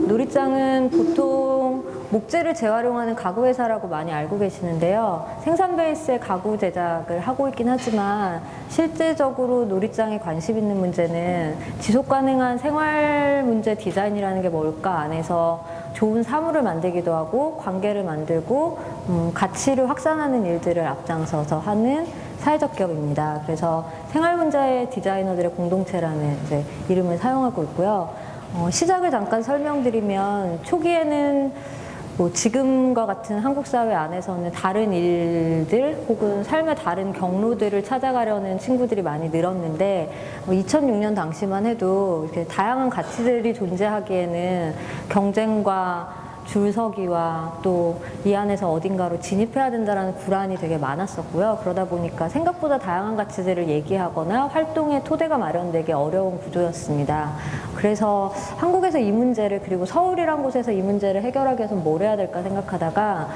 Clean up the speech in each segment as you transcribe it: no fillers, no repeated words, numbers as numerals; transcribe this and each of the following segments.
노리장은 보통 목재를 재활용하는 가구 회사라고 많이 알고 계시는데요. 생산 베이스의 가구 제작을 하고 있긴 하지만 실제적으로 노리장에 관심 있는 문제는 지속 가능한 생활 문제 디자인이라는 게 뭘까 안에서 좋은 사물을 만들기도 하고 관계를 만들고 가치를 확산하는 일들을 앞장서서 하는 사회적 기업입니다. 그래서 생활 문제 디자이너들의 공동체라는 이제 이름을 사용하고 있고요. 시작을 잠깐 설명드리면 초기에는 뭐 지금과 같은 한국 사회 안에서는 다른 일들 혹은 삶의 다른 경로들을 찾아가려는 친구들이 많이 늘었는데 2006년 당시만 해도 이렇게 다양한 가치들이 존재하기에는 경쟁과 줄서기와 또 이 안에서 어딘가로 진입해야 된다는 불안이 되게 많았었고요. 그러다 보니까 생각보다 다양한 가치들을 얘기하거나 활동의 토대가 마련되기 어려운 구조였습니다. 그래서 한국에서 이 문제를 그리고 서울이란 곳에서 이 문제를 해결하기 위해서 뭘 해야 될까 생각하다가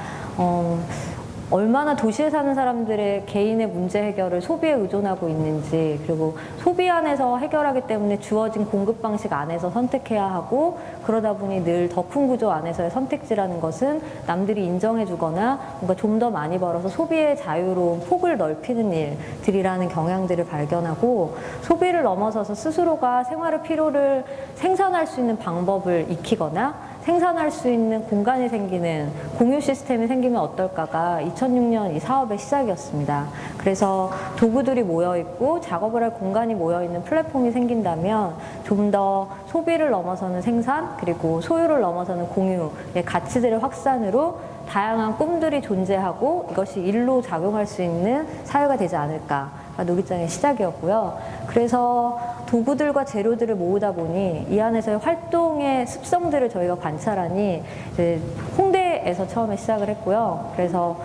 얼마나 도시에 사는 사람들의 개인의 문제 해결을 소비에 의존하고 있는지 그리고 소비 안에서 해결하기 때문에 주어진 공급 방식 안에서 선택해야 하고 그러다 보니 늘 더 큰 구조 안에서의 선택지라는 것은 남들이 인정해 주거나 뭔가 좀 더 많이 벌어서 소비의 자유로운 폭을 넓히는 일들이라는 경향들을 발견하고 소비를 넘어서서 스스로가 생활의 필요를 생산할 수 있는 방법을 익히거나 생산할 수 있는 공간이 생기는 공유 시스템이 생기면 어떨까가 2006년 이 사업의 시작이었습니다. 그래서 도구들이 모여있고 작업을 할 공간이 모여있는 플랫폼이 생긴다면 좀 더 소비를 넘어서는 생산 그리고 소유를 넘어서는 공유의 가치들의 확산으로 다양한 꿈들이 존재하고 이것이 일로 작용할 수 있는 사회가 되지 않을까가 노리장의 시작이었고요. 그래서 도구들과 재료들을 모으다 보니 이 안에서의 활동의 습성들을 저희가 관찰하니 이제 홍대에서 처음에 시작을 했고요. 그래서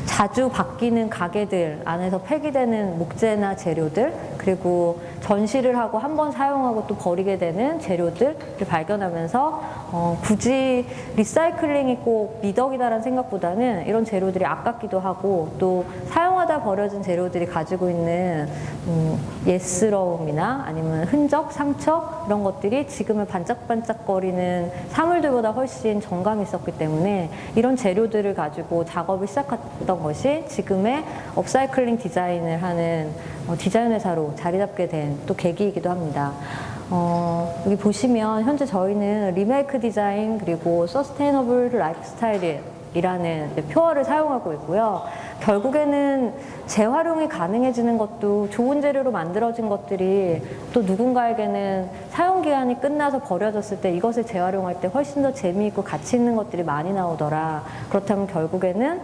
자주 바뀌는 가게들 안에서 폐기되는 목재나 재료들 그리고 전시를 하고 한 번 사용하고 또 버리게 되는 재료들을 발견하면서 굳이 리사이클링이 꼭 미덕이다라는 생각보다는 이런 재료들이 아깝기도 하고 또 사용하다 버려진 재료들이 가지고 있는 예스러움이나 아니면 흔적, 상처 이런 것들이 지금의 반짝반짝거리는 사물들보다 훨씬 정감이 있었기 때문에 이런 재료들을 가지고 작업을 시작했던 것이 지금의 업사이클링 디자인을 하는 디자인 회사로 자리 잡게 된 또 계기이기도 합니다. 여기 보시면 현재 저희는 리메이크 디자인 그리고 서스테이너블 라이프스타일이라는 표어를 사용하고 있고요. 결국에는 재활용이 가능해지는 것도 좋은 재료로 만들어진 것들이 또 누군가에게는 사용기한이 끝나서 버려졌을 때 이것을 재활용할 때 훨씬 더 재미있고 가치 있는 것들이 많이 나오더라. 그렇다면 결국에는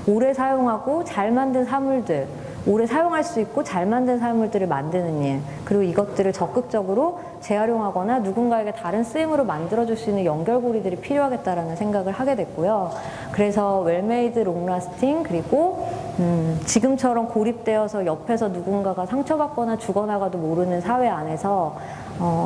오래 사용하고 잘 만든 사물들 오래 사용할 수 있고 잘 만든 사물들을 만드는 일 그리고 이것들을 적극적으로 재활용하거나 누군가에게 다른 쓰임으로 만들어줄 수 있는 연결고리들이 필요하겠다라는 생각을 하게 됐고요. 그래서 웰메이드 롱라스팅 그리고 지금처럼 고립되어서 옆에서 누군가가 상처받거나 죽어나가도 모르는 사회 안에서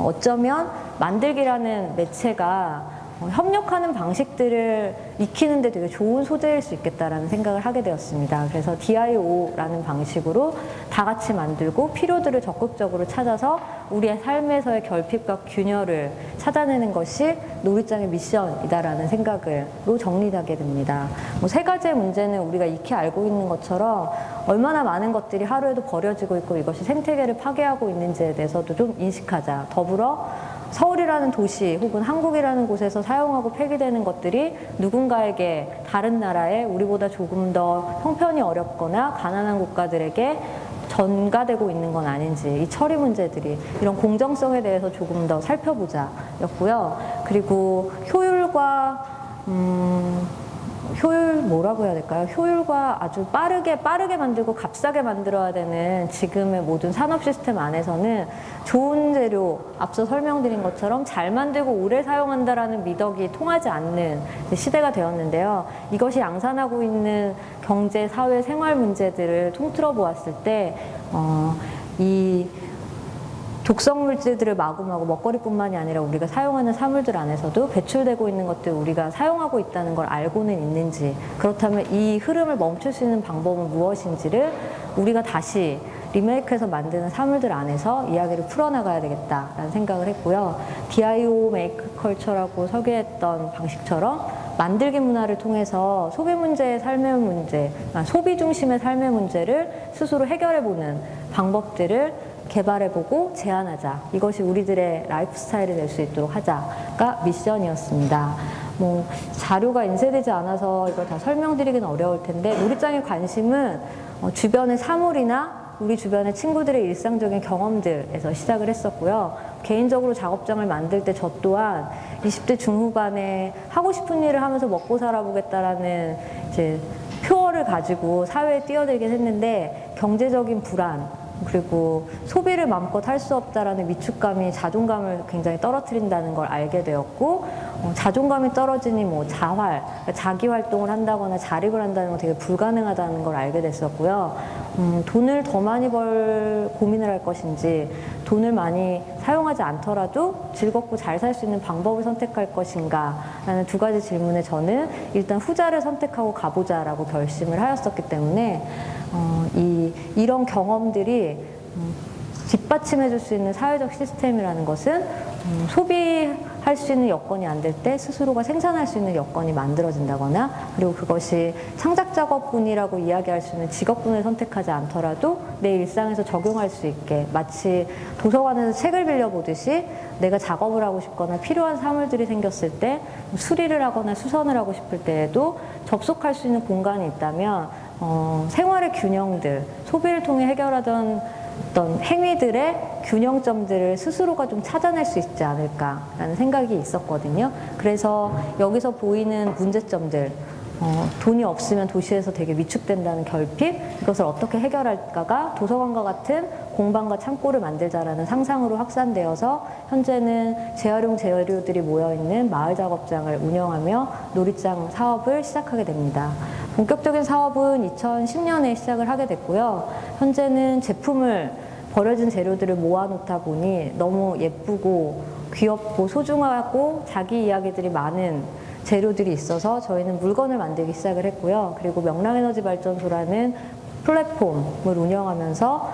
어쩌면 만들기라는 매체가 협력하는 방식들을 익히는 데 되게 좋은 소재일 수 있겠다라는 생각을 하게 되었습니다. 그래서 DIO라는 방식으로 다 같이 만들고 필요들을 적극적으로 찾아서 우리의 삶에서의 결핍과 균열을 찾아내는 것이 노리장의 미션이다라는 생각으로 정리하게 됩니다. 세 가지의 문제는 우리가 익히 알고 있는 것처럼 얼마나 많은 것들이 하루에도 버려지고 있고 이것이 생태계를 파괴하고 있는지에 대해서도 좀 인식하자. 더불어 서울이라는 도시 혹은 한국이라는 곳에서 사용하고 폐기되는 것들이 누군가에게 다른 나라에 우리보다 조금 더 형편이 어렵거나 가난한 국가들에게 전가되고 있는 건 아닌지 이 처리 문제들이 이런 공정성에 대해서 조금 더 살펴보자 였고요. 그리고 효율 뭐라고 해야 될까요? 효율과 아주 빠르게 만들고 값싸게 만들어야 되는 지금의 모든 산업 시스템 안에서는 좋은 재료, 앞서 설명드린 것처럼 잘 만들고 오래 사용한다라는 미덕이 통하지 않는 시대가 되었는데요. 이것이 양산하고 있는 경제, 사회, 생활 문제들을 통틀어 보았을 때 이 독성 물질들을 마구마구 먹거리뿐만이 아니라 우리가 사용하는 사물들 안에서도 배출되고 있는 것들 우리가 사용하고 있다는 걸 알고는 있는지 그렇다면 이 흐름을 멈출 수 있는 방법은 무엇인지를 우리가 다시 리메이크해서 만드는 사물들 안에서 이야기를 풀어나가야 되겠다라는 생각을 했고요. DIO 메이크 컬처라고 소개했던 방식처럼 만들기 문화를 통해서 소비 문제의 삶의 문제, 소비 중심의 삶의 문제를 스스로 해결해보는 방법들을 개발해보고 제안하자. 이것이 우리들의 라이프 스타일이 될 수 있도록 하자가 미션이었습니다. 뭐 자료가 인쇄되지 않아서 이걸 다 설명드리기는 어려울 텐데 놀이장의 관심은 주변의 사물이나 우리 주변의 친구들의 일상적인 경험들에서 시작을 했었고요. 개인적으로 작업장을 만들 때 저 또한 20대 중후반에 하고 싶은 일을 하면서 먹고 살아보겠다라는 이제 표어를 가지고 사회에 뛰어들긴 했는데 경제적인 불안 그리고 소비를 마음껏 할 수 없다라는 위축감이 자존감을 굉장히 떨어뜨린다는 걸 알게 되었고 자존감이 떨어지니 뭐 자활, 그러니까 자기 활동을 한다거나 자립을 한다는 건 되게 불가능하다는 걸 알게 됐었고요. 돈을 더 많이 벌 고민을 할 것인지 돈을 많이 사용하지 않더라도 즐겁고 잘 살 수 있는 방법을 선택할 것인가 라는 두 가지 질문에 저는 일단 후자를 선택하고 가보자라고 결심을 하였었기 때문에 이런 경험들이 뒷받침해 줄 수 있는 사회적 시스템이라는 것은 소비할 수 있는 여건이 안 될 때 스스로가 생산할 수 있는 여건이 만들어진다거나 그리고 그것이 창작 작업군이라고 이야기할 수 있는 직업군을 선택하지 않더라도 내 일상에서 적용할 수 있게 마치 도서관에서 책을 빌려보듯이 내가 작업을 하고 싶거나 필요한 사물들이 생겼을 때 수리를 하거나 수선을 하고 싶을 때에도 접속할 수 있는 공간이 있다면 생활의 균형들, 소비를 통해 해결하던 어떤 행위들의 균형점들을 스스로가 좀 찾아낼 수 있지 않을까라는 생각이 있었거든요. 그래서 여기서 보이는 문제점들, 돈이 없으면 도시에서 되게 위축된다는 결핍, 이것을 어떻게 해결할까가 도서관과 같은 공방과 창고를 만들자라는 상상으로 확산되어서 현재는 재활용 재료들이 모여있는 마을 작업장을 운영하며 놀이장 사업을 시작하게 됩니다. 본격적인 사업은 2010년에 시작을 하게 됐고요. 현재는 제품을 버려진 재료들을 모아놓다 보니 너무 예쁘고 귀엽고 소중하고 자기 이야기들이 많은 재료들이 있어서 저희는 물건을 만들기 시작을 했고요. 그리고 명랑에너지발전소라는 플랫폼을 운영하면서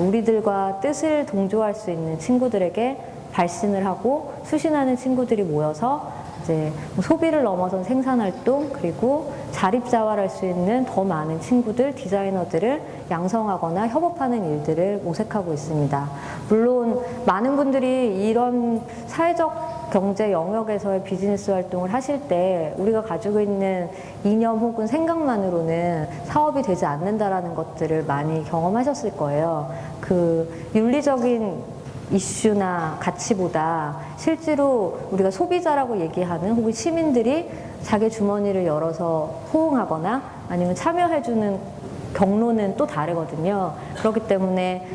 우리들과 뜻을 동조할 수 있는 친구들에게 발신을 하고 수신하는 친구들이 모여서 이제 소비를 넘어선 생산활동 그리고 자립자활할 수 있는 더 많은 친구들, 디자이너들을 양성하거나 협업하는 일들을 모색하고 있습니다. 물론 많은 분들이 이런 사회적 경제 영역에서의 비즈니스 활동을 하실 때 우리가 가지고 있는 이념 혹은 생각만으로는 사업이 되지 않는다라는 것들을 많이 경험하셨을 거예요. 그 윤리적인 이슈나 가치보다 실제로 우리가 소비자라고 얘기하는 혹은 시민들이 자기 주머니를 열어서 호응하거나 아니면 참여해주는 경로는 또 다르거든요. 그렇기 때문에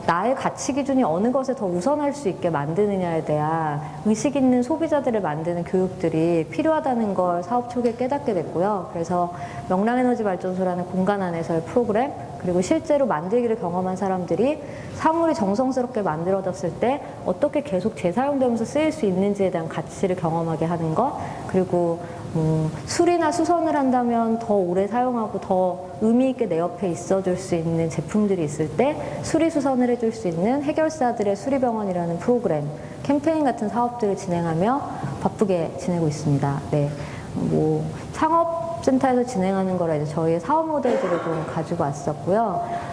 나의 가치 기준이 어느 것에 더 우선할 수 있게 만드느냐에 대한 의식 있는 소비자들을 만드는 교육들이 필요하다는 걸 사업 초기에 깨닫게 됐고요. 그래서 명랑에너지발전소라는 공간 안에서의 프로그램 그리고 실제로 만들기를 경험한 사람들이 사물이 정성스럽게 만들어졌을 때 어떻게 계속 재사용되면서 쓰일 수 있는지에 대한 가치를 경험하게 하는 것 그리고 수리나 수선을 한다면 더 오래 사용하고 더 의미 있게 내 옆에 있어줄 수 있는 제품들이 있을 때 수리 수선을 해줄 수 있는 해결사들의 수리병원이라는 프로그램, 캠페인 같은 사업들을 진행하며 바쁘게 지내고 있습니다. 네, 뭐 창업센터에서 진행하는 거라 이제 저희의 사업 모델들을 좀 가지고 왔었고요.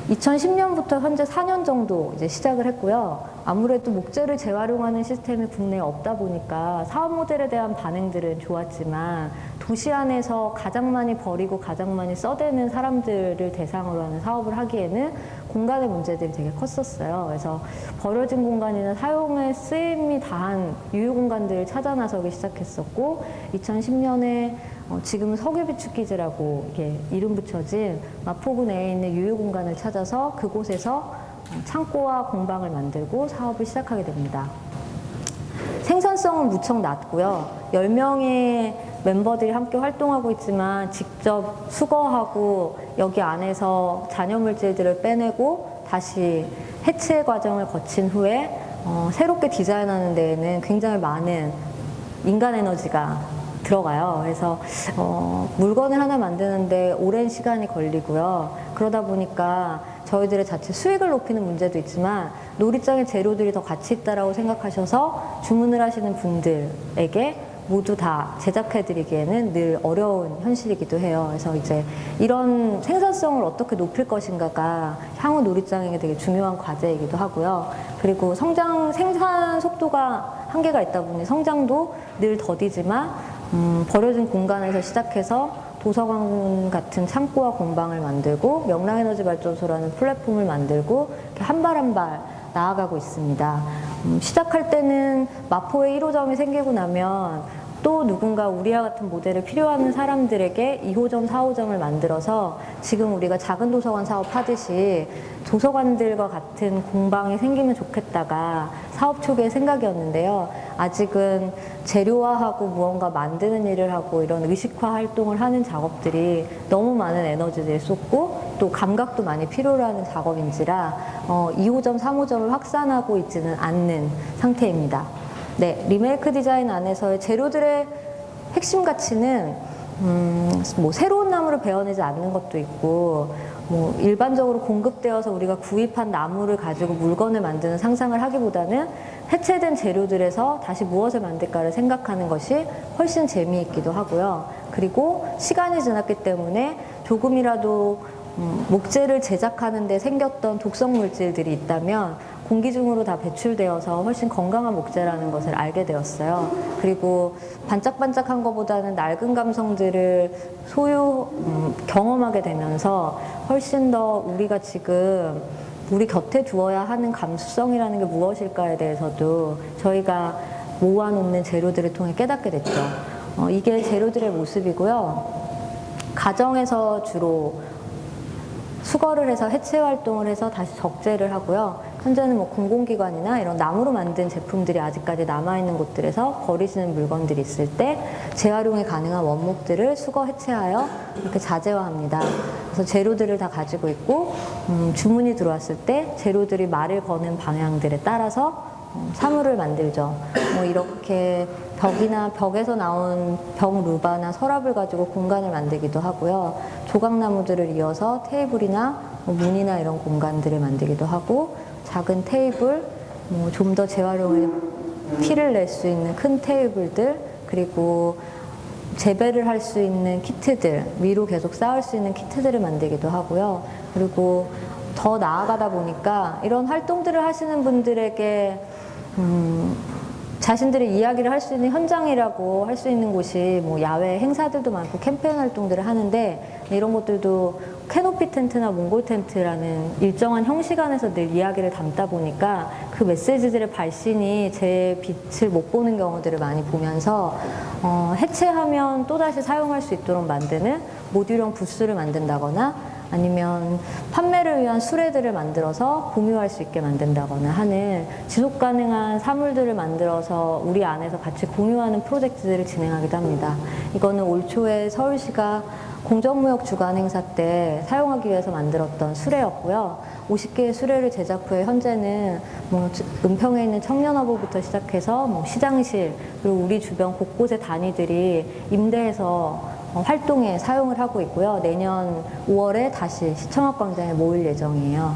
2010년부터 현재 4년 정도 이제 시작을 했고요. 아무래도 목재를 재활용하는 시스템이 국내에 없다 보니까 사업 모델에 대한 반응들은 좋았지만 도시 안에서 가장 많이 버리고 가장 많이 써대는 사람들을 대상으로 하는 사업을 하기에는 공간의 문제들이 되게 컸었어요. 그래서 버려진 공간이나 사용에 쓰임이 다한 유휴 공간들을 찾아 나서기 시작했었고 2010년에 지금은 석유비축기지라고 이렇게 이름 붙여진 마포구 내에 있는 유휴 공간을 찾아서 그곳에서 창고와 공방을 만들고 사업을 시작하게 됩니다. 생산성은 무척 낮고요. 10명의 멤버들이 함께 활동하고 있지만 직접 수거하고 여기 안에서 잔여물질들을 빼내고 다시 해체 과정을 거친 후에 새롭게 디자인하는 데에는 굉장히 많은 인간 에너지가 들어가요. 그래서 물건을 하나 만드는데 오랜 시간이 걸리고요. 그러다 보니까 저희들의 자체 수익을 높이는 문제도 있지만 놀이장의 재료들이 더 가치 있다라고 생각하셔서 주문을 하시는 분들에게 모두 다 제작해드리기에는 늘 어려운 현실이기도 해요. 그래서 이제 이런 생산성을 어떻게 높일 것인가가 향후 놀이장에게 되게 중요한 과제이기도 하고요. 그리고 생산 속도가 한계가 있다 보니 성장도 늘 더디지만 버려진 공간에서 시작해서 도서관 같은 창고와 공방을 만들고 명랑에너지발전소라는 플랫폼을 만들고 이렇게 한 발 한 발 나아가고 있습니다. 시작할 때는 마포에 1호점이 생기고 나면 또 누군가 우리와 같은 모델을 필요하는 사람들에게 2호점, 4호점을 만들어서 지금 우리가 작은 도서관 사업하듯이 도서관들과 같은 공방이 생기면 좋겠다가 사업 초기의 생각이었는데요. 아직은 재료화하고 무언가 만드는 일을 하고 이런 의식화 활동을 하는 작업들이 너무 많은 에너지를 쏟고 또 감각도 많이 필요로 하는 작업인지라 2호점, 3호점을 확산하고 있지는 않는 상태입니다. 네, 리메이크 디자인 안에서의 재료들의 핵심 가치는 뭐 새로운 나무를 베어내지 않는 것도 있고 뭐 일반적으로 공급되어서 우리가 구입한 나무를 가지고 물건을 만드는 상상을 하기보다는 해체된 재료들에서 다시 무엇을 만들까를 생각하는 것이 훨씬 재미있기도 하고요. 그리고 시간이 지났기 때문에 조금이라도 목재를 제작하는 데 생겼던 독성 물질들이 있다면 공기 중으로 다 배출되어서 훨씬 건강한 목재라는 것을 알게 되었어요. 그리고 반짝반짝한 것보다는 낡은 감성들을 경험하게 되면서 훨씬 더 우리가 지금 우리 곁에 두어야 하는 감수성이라는 게 무엇일까에 대해서도 저희가 모아놓는 재료들을 통해 깨닫게 됐죠. 이게 재료들의 모습이고요. 가정에서 주로 수거를 해서 해체 활동을 해서 다시 적재를 하고요. 현재는 뭐 공공기관이나 이런 나무로 만든 제품들이 아직까지 남아있는 곳들에서 버리시는 물건들이 있을 때 재활용이 가능한 원목들을 수거 해체하여 이렇게 자재화합니다. 그래서 재료들을 다 가지고 있고 주문이 들어왔을 때 재료들이 말을 거는 방향들에 따라서 사물을 만들죠. 뭐 이렇게 벽에서 나온 벽 루바나 서랍을 가지고 공간을 만들기도 하고요. 조각나무들을 이어서 테이블이나 문이나 이런 공간들을 만들기도 하고 작은 테이블, 좀 더 재활용을 티를 낼 수 있는 큰 테이블들, 그리고 재배를 할 수 있는 키트들, 위로 계속 쌓을 수 있는 키트들을 만들기도 하고요. 그리고 더 나아가다 보니까 이런 활동들을 하시는 분들에게 자신들의 이야기를 할 수 있는 현장이라고 할 수 있는 곳이 뭐 야외 행사들도 많고 캠페인 활동들을 하는데 이런 것들도 캐노피 텐트나 몽골 텐트라는 일정한 형식 안에서 늘 이야기를 담다 보니까 그 메시지들의 발신이 제 빛을 못 보는 경우들을 많이 보면서 해체하면 또다시 사용할 수 있도록 만드는 모듈형 부스를 만든다거나 아니면 판매를 위한 수레들을 만들어서 공유할 수 있게 만든다거나 하는 지속 가능한 사물들을 만들어서 우리 안에서 같이 공유하는 프로젝트들을 진행하기도 합니다. 이거는 올 초에 서울시가 공정무역 주간 행사 때 사용하기 위해서 만들었던 수레였고요. 50개의 수레를 제작 후에 현재는 뭐 은평에 있는 청년어부부터 시작해서 뭐 시장실 그리고 우리 주변 곳곳의 단위들이 임대해서 활동에 사용을 하고 있고요. 내년 5월에 다시 시청학광장에 모일 예정이에요.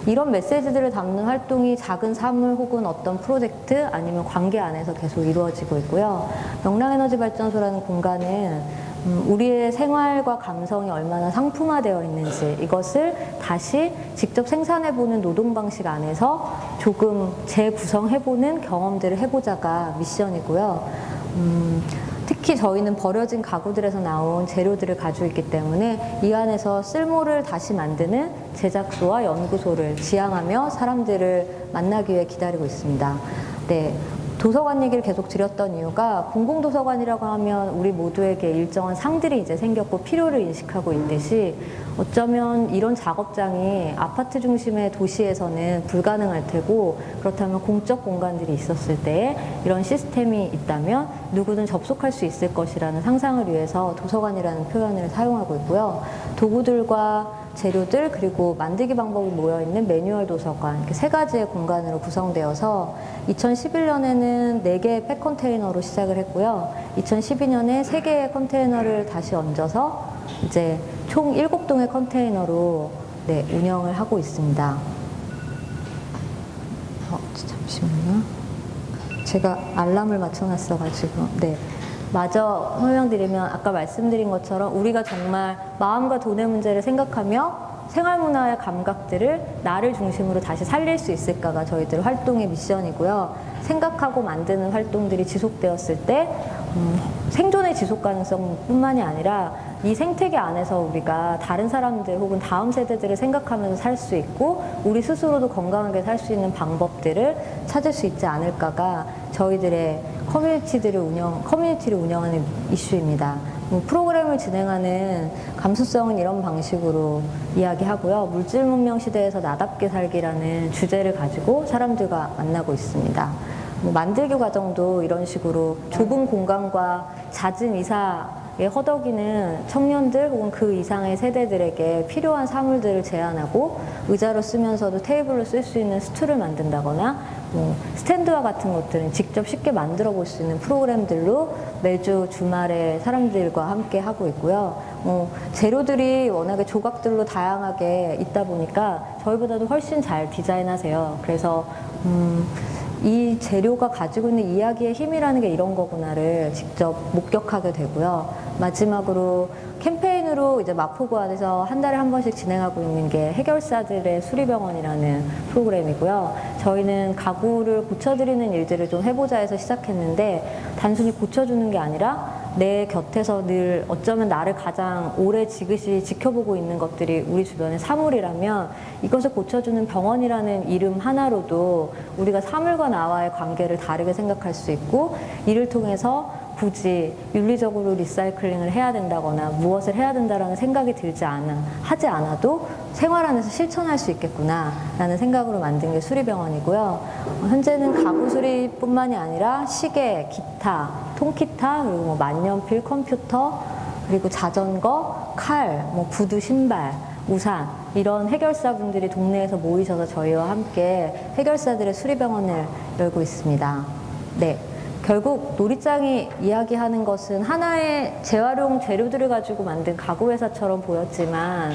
이런 메시지들을 담는 활동이 작은 사물 혹은 어떤 프로젝트 아니면 관계 안에서 계속 이루어지고 있고요. 명랑에너지발전소라는 공간은 우리의 생활과 감성이 얼마나 상품화되어 있는지 이것을 다시 직접 생산해보는 노동 방식 안에서 조금 재구성해보는 경험들을 해보자가 미션이고요. 특히 저희는 버려진 가구들에서 나온 재료들을 가지고 있기 때문에 이 안에서 쓸모를 다시 만드는 제작소와 연구소를 지향하며 사람들을 만나기 위해 기다리고 있습니다. 네. 도서관 얘기를 계속 드렸던 이유가 공공도서관이라고 하면 우리 모두에게 일정한 상들이 이제 생겼고 필요를 인식하고 있듯이 어쩌면 이런 작업장이 아파트 중심의 도시에서는 불가능할 테고 그렇다면 공적 공간들이 있었을 때에 이런 시스템이 있다면 누구든 접속할 수 있을 것이라는 상상을 위해서 도서관이라는 표현을 사용하고 있고요. 도구들과 재료들 그리고 만들기 방법이 모여있는 매뉴얼 도서관 이렇게 세 가지의 공간으로 구성되어서 2011년에는 4개의 팩 컨테이너로 시작을 했고요. 2012년에 3개의 컨테이너를 다시 얹어서 이제 총 7동의 컨테이너로 네, 운영을 하고 있습니다. 잠시만요. 제가 알람을 맞춰놨어가지고, 네. 마저 설명드리면 아까 말씀드린 것처럼 우리가 정말 마음과 돈의 문제를 생각하며 생활문화의 감각들을 나를 중심으로 다시 살릴 수 있을까가 저희들 활동의 미션이고요. 생각하고 만드는 활동들이 지속되었을 때 생존의 지속 가능성뿐만이 아니라 이 생태계 안에서 우리가 다른 사람들 혹은 다음 세대들을 생각하면서 살 수 있고 우리 스스로도 건강하게 살 수 있는 방법들을 찾을 수 있지 않을까가 저희들의 커뮤니티를 운영하는 이슈입니다. 프로그램을 진행하는 감수성은 이런 방식으로 이야기하고요. 물질 문명 시대에서 나답게 살기라는 주제를 가지고 사람들과 만나고 있습니다. 만들기 과정도 이런 식으로 좁은 공간과 잦은 이사에 허덕이는 청년들 혹은 그 이상의 세대들에게 필요한 사물들을 제안하고 의자로 쓰면서도 테이블로 쓸 수 있는 스툴을 만든다거나 스탠드와 같은 것들은 직접 쉽게 만들어 볼 수 있는 프로그램들로 매주 주말에 사람들과 함께 하고 있고요. 재료들이 워낙에 조각들로 다양하게 있다 보니까 저희보다도 훨씬 잘 디자인하세요. 그래서 이 재료가 가지고 있는 이야기의 힘이라는 게 이런 거구나를 직접 목격하게 되고요. 마지막으로 캠페인으로 이제 마포구안에서 한 달에 한 번씩 진행하고 있는 게 해결사들의 수리병원이라는 프로그램이고요. 저희는 가구를 고쳐드리는 일들을 좀 해보자 해서 시작했는데 단순히 고쳐주는 게 아니라 내 곁에서 늘 어쩌면 나를 가장 오래 지그시 지켜보고 있는 것들이 우리 주변의 사물이라면 이것을 고쳐주는 병원이라는 이름 하나로도 우리가 사물과 나와의 관계를 다르게 생각할 수 있고 이를 통해서 굳이 윤리적으로 리사이클링을 해야 된다거나 무엇을 해야 된다라는 생각이 하지 않아도 생활 안에서 실천할 수 있겠구나 라는 생각으로 만든 게 수리병원이고요. 현재는 가구 수리뿐만이 아니라 시계, 기타, 통기타, 그리고 만년필, 컴퓨터, 그리고 자전거, 칼, 구두, 신발, 우산 이런 해결사분들이 동네에서 모이셔서 저희와 함께 해결사들의 수리병원을 열고 있습니다. 네. 결국 놀이장이 이야기하는 것은 하나의 재활용 재료들을 가지고 만든 가구회사처럼 보였지만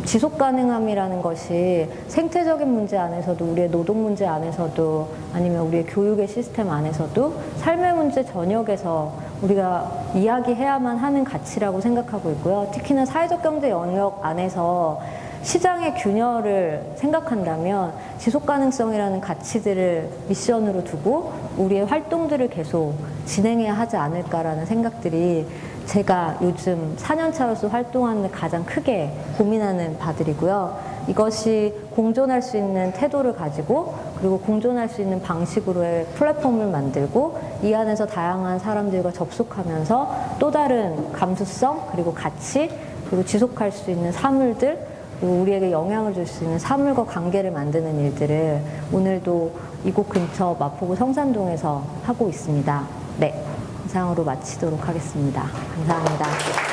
지속 가능함이라는 것이 생태적인 문제 안에서도 우리의 노동 문제 안에서도 아니면 우리의 교육의 시스템 안에서도 삶의 문제 전역에서 우리가 이야기해야만 하는 가치라고 생각하고 있고요. 특히나 사회적 경제 영역 안에서 시장의 균열을 생각한다면 지속가능성이라는 가치들을 미션으로 두고 우리의 활동들을 계속 진행해야 하지 않을까라는 생각들이 제가 요즘 4년차로서 활동하는 가장 크게 고민하는 바들이고요. 이것이 공존할 수 있는 태도를 가지고 그리고 공존할 수 있는 방식으로의 플랫폼을 만들고 이 안에서 다양한 사람들과 접속하면서 또 다른 감수성 그리고 가치 그리고 지속할 수 있는 사물들 그리고 우리에게 영향을 줄 수 있는 사물과 관계를 만드는 일들을 오늘도 이곳 근처 마포구 성산동에서 하고 있습니다. 네, 이상으로 마치도록 하겠습니다. 감사합니다.